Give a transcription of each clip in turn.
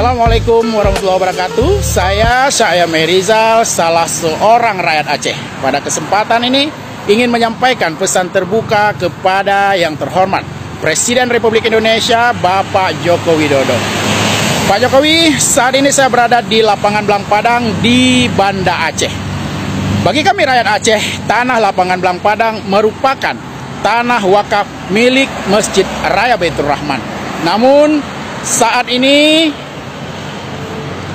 Assalamualaikum warahmatullahi wabarakatuh. Saya Rizal, salah seorang rakyat Aceh. Pada kesempatan ini ingin menyampaikan pesan terbuka kepada yang terhormat Presiden Republik Indonesia Bapak Joko Widodo. Pak Jokowi, saat ini saya berada di lapangan Blang Padang di Banda Aceh. Bagi kami rakyat Aceh, tanah lapangan Blang Padang merupakan tanah wakaf milik Masjid Raya Baitur Rahman. Namun saat ini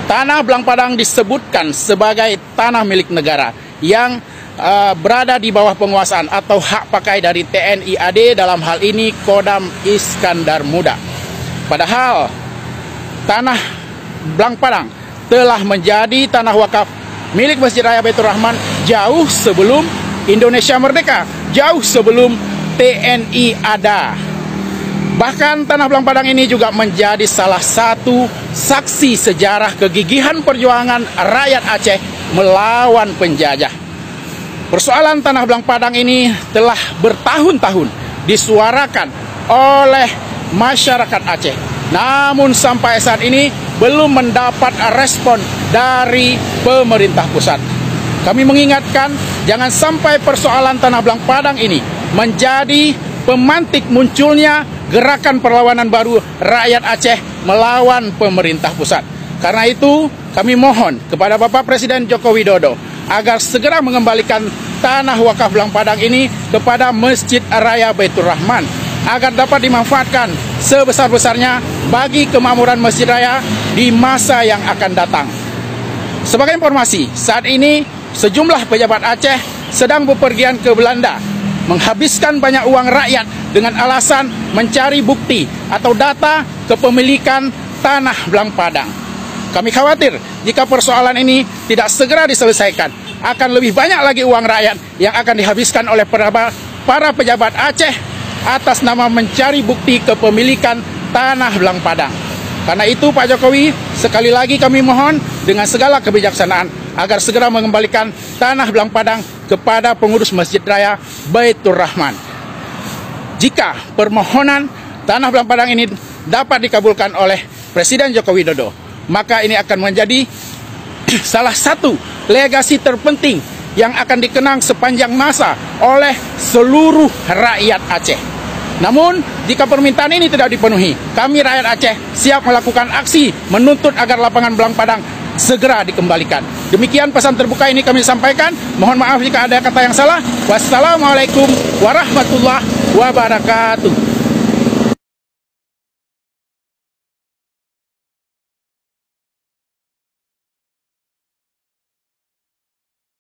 tanah Blang Padang disebutkan sebagai tanah milik negara yang berada di bawah penguasaan atau hak pakai dari TNI AD, dalam hal ini Kodam Iskandar Muda. Padahal tanah Blang Padang telah menjadi tanah wakaf milik Masjid Raya Baitur Rahman jauh sebelum Indonesia merdeka, jauh sebelum TNI ada. Bahkan tanah Blang Padang ini juga menjadi salah satu saksi sejarah kegigihan perjuangan rakyat Aceh melawan penjajah. Persoalan tanah Blang Padang ini telah bertahun-tahun disuarakan oleh masyarakat Aceh. Namun sampai saat ini belum mendapat respon dari pemerintah pusat. Kami mengingatkan jangan sampai persoalan tanah Blang Padang ini menjadi pemantik munculnya gerakan perlawanan baru rakyat Aceh melawan pemerintah pusat. Karena itu kami mohon kepada Bapak Presiden Joko Widodo agar segera mengembalikan tanah wakaf Blang Padang ini kepada Masjid Raya Baitur Rahman agar dapat dimanfaatkan sebesar-besarnya bagi kemakmuran Masjid Raya di masa yang akan datang. Sebagai informasi, saat ini sejumlah pejabat Aceh sedang bepergian ke Belanda menghabiskan banyak uang rakyat dengan alasan mencari bukti atau data kepemilikan tanah Blang Padang. Kami khawatir jika persoalan ini tidak segera diselesaikan, akan lebih banyak lagi uang rakyat yang akan dihabiskan oleh para pejabat Aceh atas nama mencari bukti kepemilikan tanah Blang Padang. Karena itu Pak Jokowi, sekali lagi kami mohon dengan segala kebijaksanaan agar segera mengembalikan tanah Blang Padang kepada pengurus Masjid Raya Baitur Rahman. Jika permohonan tanah Blang Padang ini dapat dikabulkan oleh Presiden Joko Widodo, maka ini akan menjadi salah satu legasi terpenting yang akan dikenang sepanjang masa oleh seluruh rakyat Aceh. Namun, jika permintaan ini tidak dipenuhi, kami rakyat Aceh siap melakukan aksi menuntut agar lapangan Blang Padang segera dikembalikan. Demikian pesan terbuka ini kami sampaikan. Mohon maaf jika ada kata yang salah. Wassalamualaikum warahmatullahi wabarakatuh.